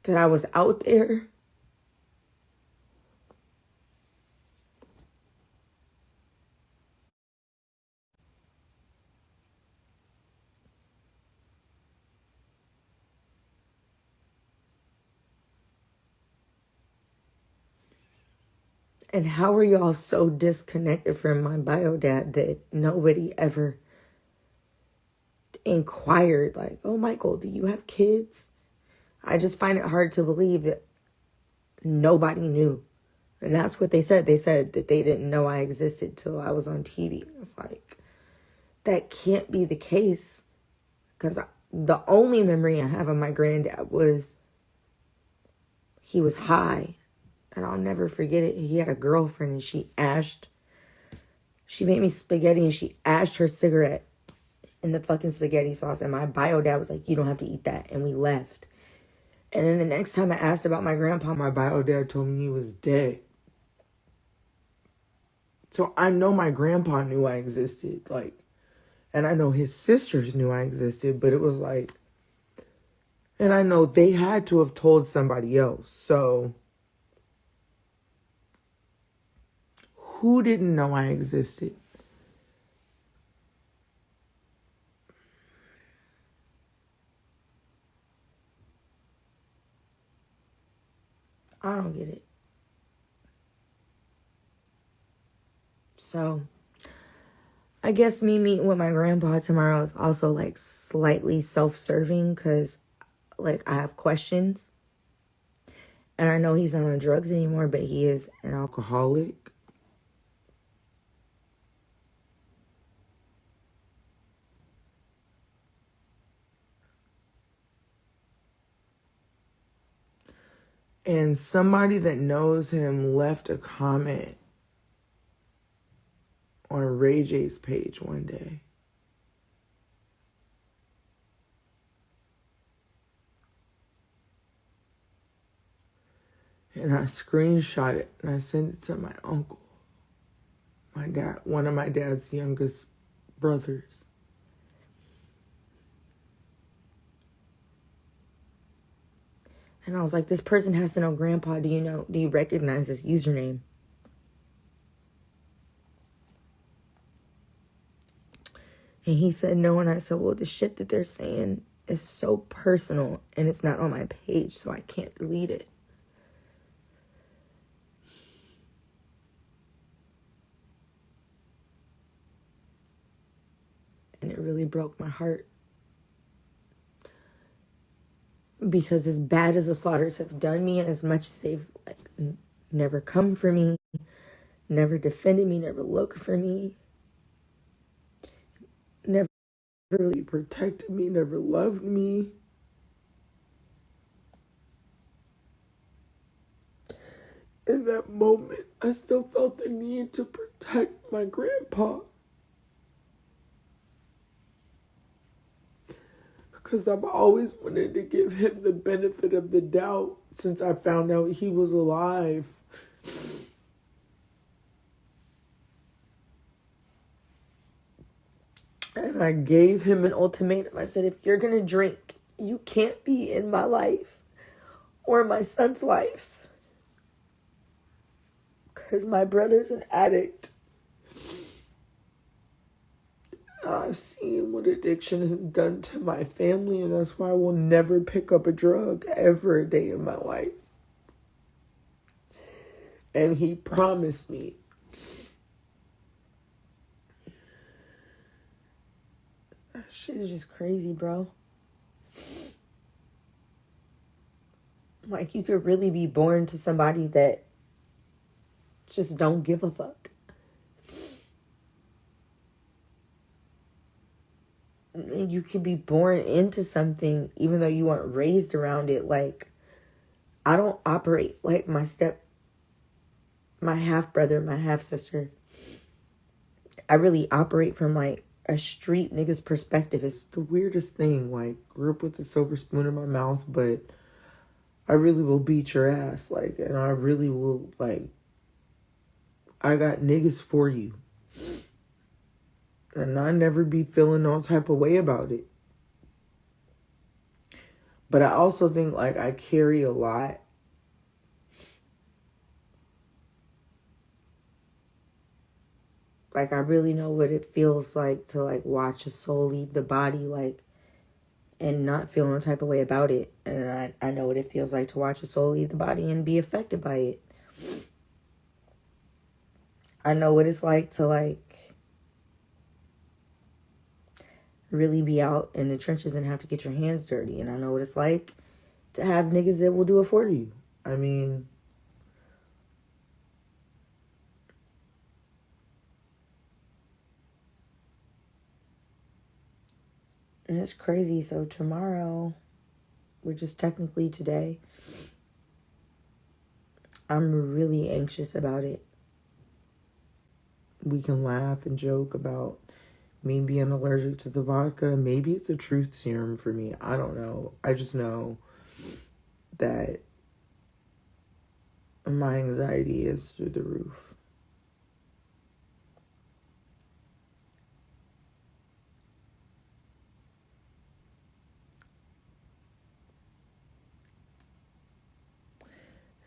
that I was out there. And how are y'all so disconnected from my bio dad that nobody ever inquired, like, oh, Michael, do you have kids? I just find it hard to believe that nobody knew. And that's what they said. They said that they didn't know I existed till I was on TV. It's like, that can't be the case. Because the only memory I have of my granddad was he was high. And I'll never forget it. He had a girlfriend and she made me spaghetti and she ashed her cigarette in the fucking spaghetti sauce. And my bio dad was like, you don't have to eat that. And we left. And then the next time I asked about my grandpa, my bio dad told me he was dead. So I know my grandpa knew I existed. Like, and I know his sisters knew I existed. But it was like, and I know they had to have told somebody else. So who didn't know I existed? I don't get it. So I guess me meeting with my grandpa tomorrow is also like slightly self-serving because like I have questions. And I know he's not on drugs anymore, but he is an alcoholic. And somebody that knows him left a comment on Ray J's page one day. And I screenshot it and I sent it to my uncle. My dad, one of my dad's youngest brothers. And I was like, this person has to know Grandpa. Do you recognize this username? And he said no. And I said, well, the shit that they're saying is so personal and it's not on my page, so I can't delete it. And it really broke my heart. Because as bad as the Slaughters have done me and as much as they've like never come for me, never defended me, never looked for me, never really protected me, never loved me, in that moment, I still felt the need to protect my grandpa. Because I've always wanted to give him the benefit of the doubt since I found out he was alive. And I gave him an ultimatum. I said, if you're going to drink, you can't be in my life or my son's life. Because my brother's an addict. I've seen what addiction has done to my family, and that's why I will never pick up a drug ever a day in my life. And he promised me. That shit is just crazy, bro. Like, you could really be born to somebody that just don't give a fuck. You could be born into something even though you weren't raised around it. Like, I don't operate like my half brother, my half sister. I really operate from like a street nigga's perspective. It's the weirdest thing. Like, grew up with a silver spoon in my mouth, but I really will beat your ass. Like, and I really will, like, I got niggas for you. And I never be feeling all type of way about it. But I also think, like, I carry a lot. Like, I really know what it feels like to, like, watch a soul leave the body, like, and not feel no type of way about it. And I know what it feels like to watch a soul leave the body and be affected by it. I know what it's like to, like, really be out in the trenches and have to get your hands dirty. And I know what it's like to have niggas that will do it for you. I mean, and it's crazy. So tomorrow, which is technically today, I'm really anxious about it. We can laugh and joke about me being allergic to the vodka. Maybe it's a truth serum for me. I don't know. I just know that my anxiety is through the roof.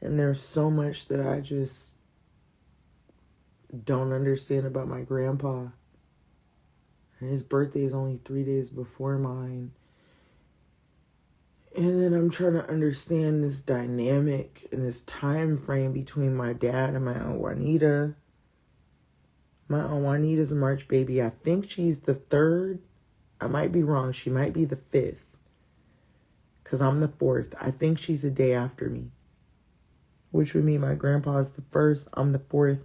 And there's so much that I just don't understand about my grandpa. And his birthday is only 3 days before mine. And then I'm trying to understand this dynamic and this time frame between my dad and my Aunt Juanita. My Aunt Juanita's a March baby. I think she's the 3rd. I might be wrong. She might be the 5th. Because I'm the 4th. I think she's a day after me. Which would mean my grandpa's the 1st. I'm the 4th.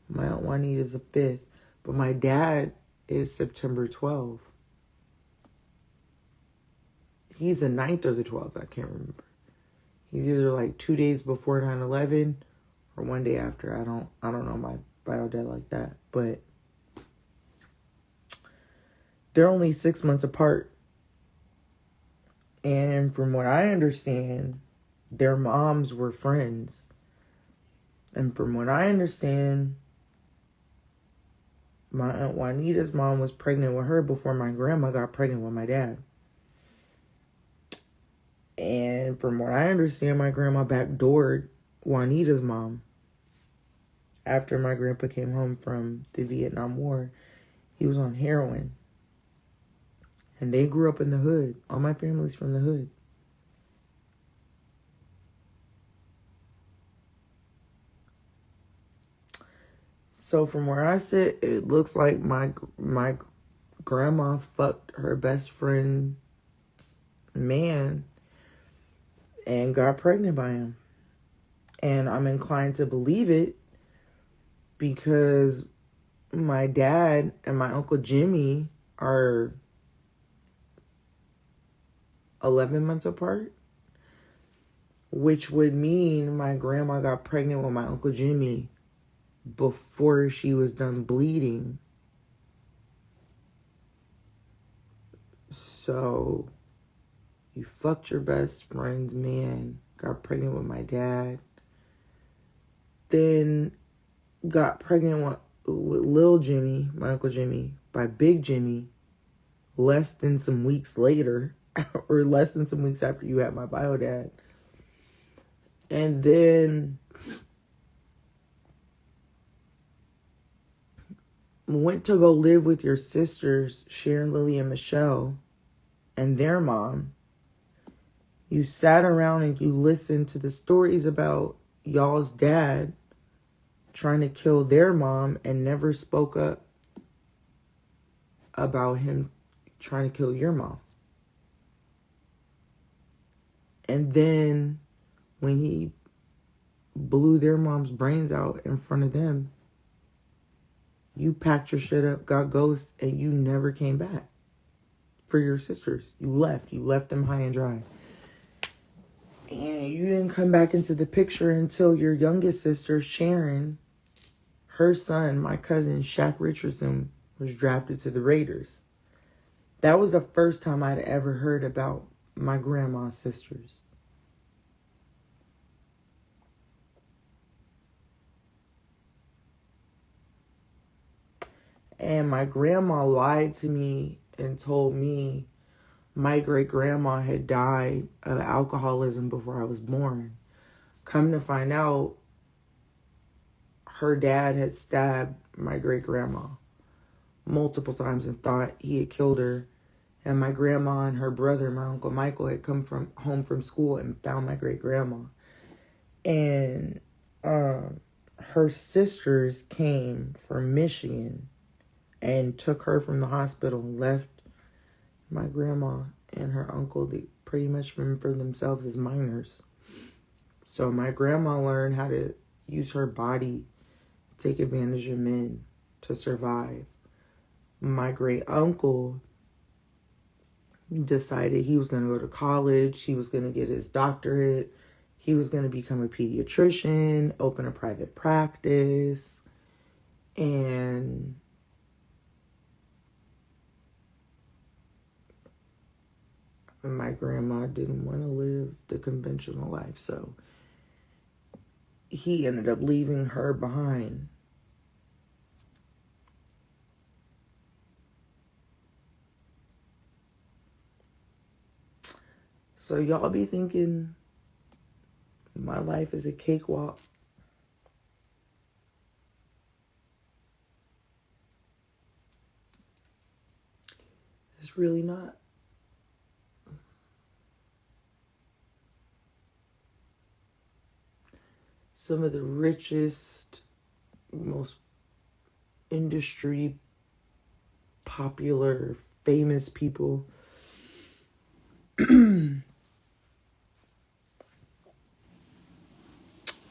My Aunt Juanita's the 5th. But my dad is September 12th. He's the 9th or the 12th. I can't remember. He's either like 2 days before 9/11 or 1 day after. I don't know my bio dad like that. But they're only 6 months apart. And from what I understand, their moms were friends. And from what I understand, my Aunt Juanita's mom was pregnant with her before my grandma got pregnant with my dad. And from what I understand, my grandma backdoored Juanita's mom after my grandpa came home from the Vietnam War. He was on heroin. And they grew up in the hood. All my family's from the hood. So from where I sit, it looks like my grandma fucked her best friend man and got pregnant by him. And I'm inclined to believe it because my dad and my Uncle Jimmy are 11 months apart, which would mean my grandma got pregnant with my Uncle Jimmy before she was done bleeding. So you fucked your best friend's man, got pregnant with my dad, then got pregnant with Lil Jimmy, my Uncle Jimmy, by Big Jimmy, less than some weeks later, or less than some weeks after you had my bio dad. And then went to go live with your sisters, Sharon, Lily, and Michelle, and their mom. You sat around and you listened to the stories about y'all's dad trying to kill their mom and never spoke up about him trying to kill your mom. And then when he blew their mom's brains out in front of them, you packed your shit up, got ghost, and you never came back for your sisters. You left them high and dry. And you didn't come back into the picture until your youngest sister, Sharon, her son, my cousin, Shaq Richardson, was drafted to the Raiders. That was the first time I'd ever heard about my grandma's sisters. And my grandma lied to me and told me My great-grandma had died of alcoholism before I was born. Come to find out, her dad had stabbed my great-grandma multiple times and thought he had killed her. And my grandma and her brother, my Uncle Michael, had come home from school and found my great-grandma. And her sisters came from Michigan and took her from the hospital and left my grandma and her uncle to pretty much fend for themselves as minors. So my grandma learned how to use her body to take advantage of men to survive. My great uncle decided he was going to go to college. He was going to get his doctorate. He was going to become a pediatrician, open a private practice. And my grandma didn't want to live the conventional life. So he ended up leaving her behind. So y'all be thinking my life is a cakewalk. It's really not. Some of the richest, most industry popular, famous people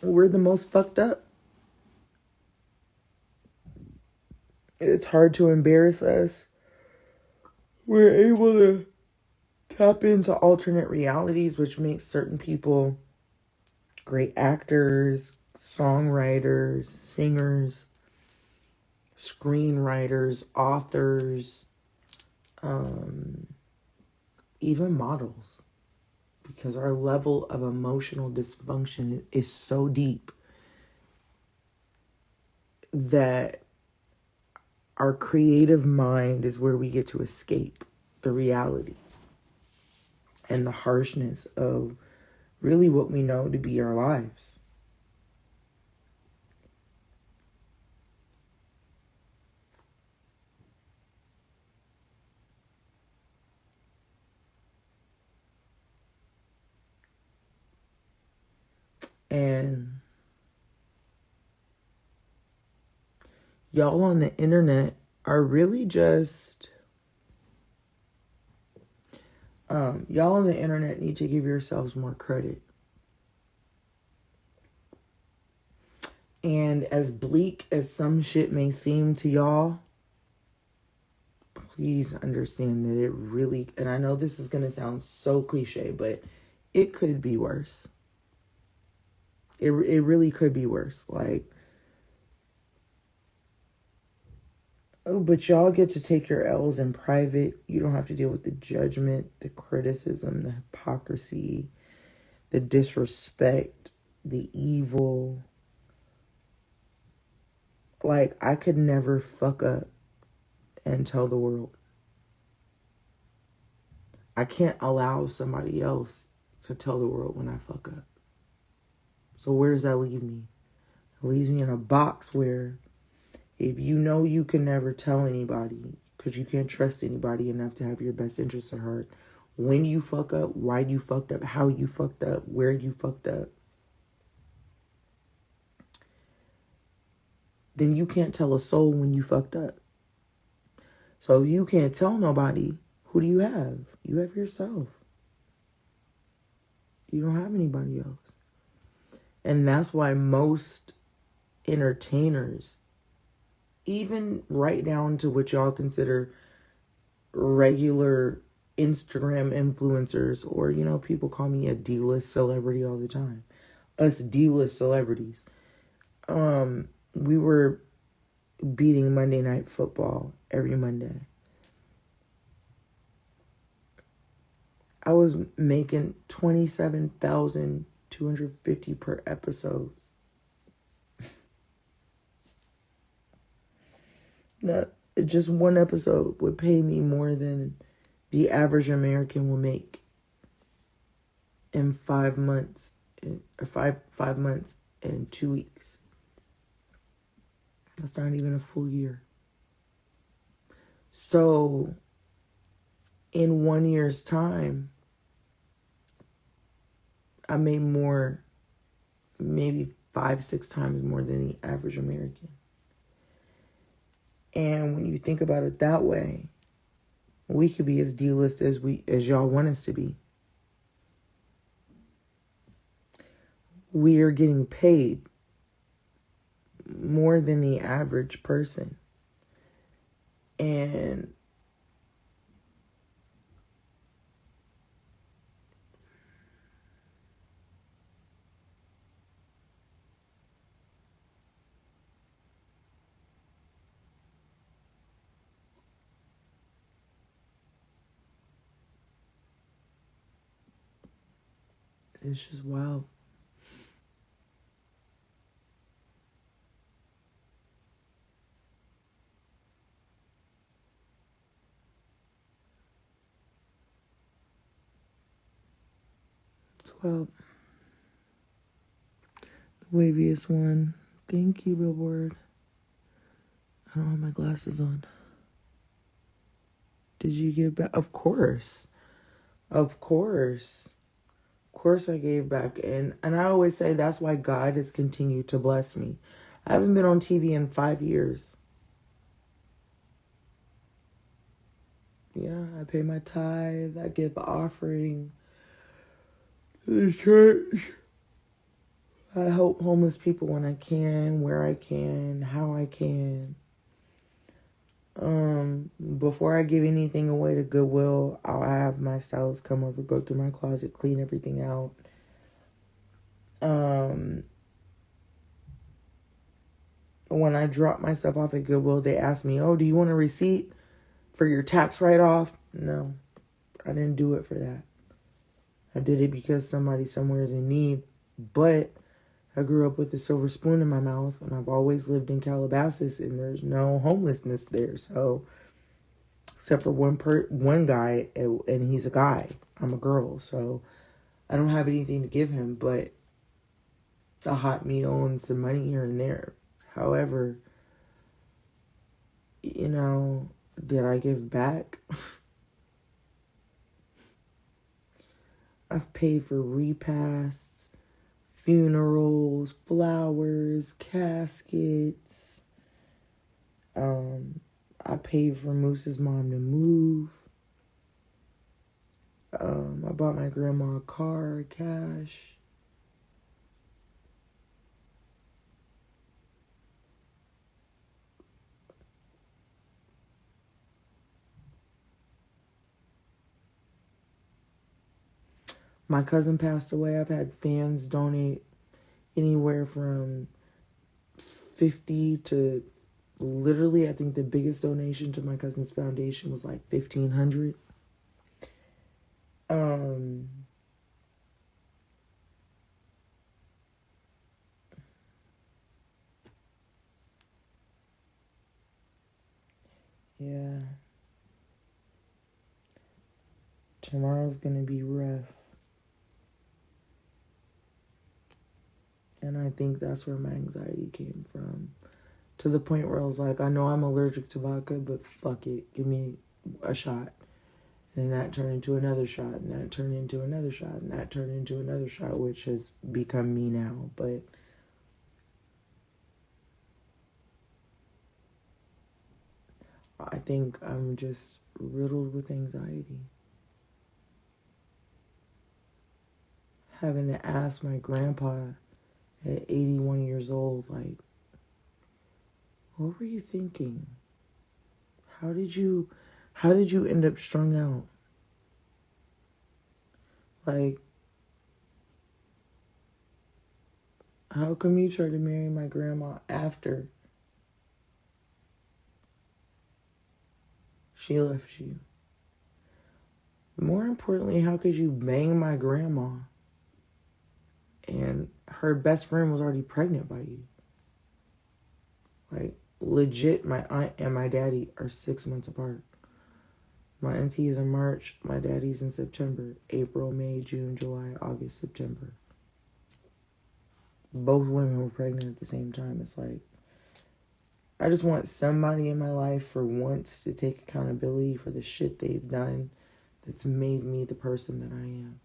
we're the most fucked up. It's hard to embarrass us. We're able to tap into alternate realities, which makes certain people great actors, songwriters, singers, screenwriters, authors, even models. Because our level of emotional dysfunction is so deep that our creative mind is where we get to escape the reality and the harshness of really what we know to be our lives. And y'all on the internet are really just y'all on the internet need to give yourselves more credit. And as bleak as some shit may seem to y'all, please understand that it really, and I know this is going to sound so cliche, but it could be worse. It really could be worse. Like, oh, but y'all get to take your L's in private. You don't have to deal with the judgment, the criticism, the hypocrisy, the disrespect, the evil. Like, I could never fuck up and tell the world. I can't allow somebody else to tell the world when I fuck up. So where does that leave me? It leaves me in a box where if you know you can never tell anybody because you can't trust anybody enough to have your best interests at heart, when you fuck up, why you fucked up, how you fucked up, where you fucked up, then you can't tell a soul when you fucked up. So if you can't tell nobody, who do you have? You have yourself. You don't have anybody else. And that's why most entertainers, even right down to what y'all consider regular Instagram influencers, or, you know, people call me a D-list celebrity all the time. Us D-list celebrities. We were beating Monday Night Football every Monday. I was making $27,250 per episode. Not just one episode would pay me more than the average American will make in 5 months, or 5 months and 2 weeks. That's not even a full year. So in 1 year's time, I made more, maybe 5-6 times more than the average American. And when you think about it that way, we could be as D-list as y'all want us to be. We are getting paid more than the average person. And it's just wild. Well, the waviest one. Thank you, Billboard. I don't have my glasses on. Did you give back? Of course. Of course. Of course I gave back. And I always say that's why God has continued to bless me. I haven't been on TV in 5 years. Yeah, I pay my tithe. I give offering to the church. I help homeless people when I can, where I can, how I can. Before I give anything away to Goodwill, I'll have my stylist come over, go through my closet, clean everything out. When I drop my stuff off at Goodwill, they ask me, "Oh, do you want a receipt for your tax write-off?" No, I didn't do it for that. I did it because somebody somewhere is in need. But I grew up with a silver spoon in my mouth, and I've always lived in Calabasas, and there's no homelessness there. So, except for one guy, and he's a guy. I'm a girl, so I don't have anything to give him but a hot meal and some money here and there. However, did I give back? I've paid for repasts, funerals, flowers, caskets. I paid for Moose's mom to move. I bought my grandma a car, cash. My cousin passed away. I've had fans donate anywhere from 50 to literally, I think the biggest donation to my cousin's foundation was like $1,500. Yeah. Tomorrow's gonna be rough. And I think that's where my anxiety came from. To the point where I was like, I know I'm allergic to vodka, but fuck it. Give me a shot. And that turned into another shot, and that turned into another shot, and that turned into another shot, which has become me now. But I think I'm just riddled with anxiety. Having to ask my grandpa at 81 years old, like, what were you thinking? How did you end up strung out? Like, how come you tried to marry my grandma after she left you? More importantly, how could you bang my grandma and her best friend was already pregnant by you? Like, legit, my aunt and my daddy are 6 months apart. My auntie is in March. My daddy's in September. April, May, June, July, August, September. Both women were pregnant at the same time. It's like, I just want somebody in my life for once to take accountability for the shit they've done that's made me the person that I am.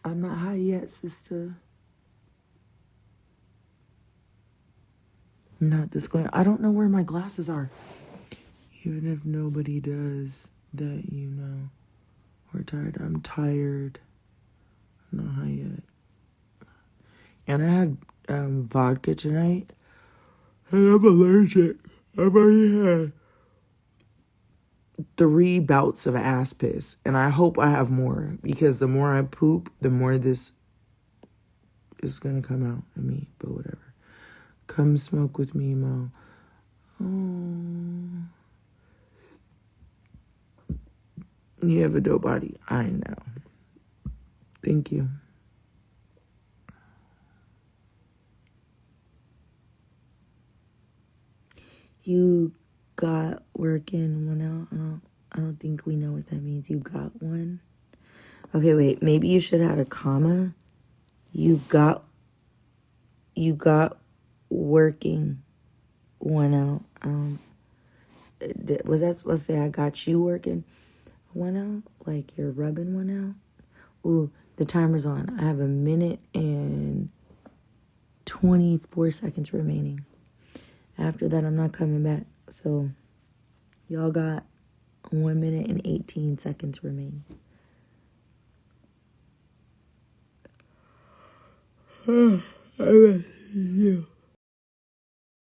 I'm not high yet, sister. I'm not just going. I don't know where my glasses are. Even if nobody does that, you know. We're tired. I'm tired. I'm not high yet. And I had vodka tonight. And I'm allergic. I've already had 3 bouts of ass piss. And I hope I have more. Because the more I poop, the more this is going to come out of me. But whatever. Come smoke with me, Mo. Oh. You have a dope body. I know. Thank you. You got working one out. I don't think we know what that means. You got one. Okay, wait. Maybe you should add a comma. You got working one out. Was that supposed to say I got you working one out? Like you're rubbing one out? Ooh, the timer's on. I have 1 minute and 24 seconds remaining. After that, I'm not coming back. So, y'all got 1 minute and 18 seconds remaining. I miss you.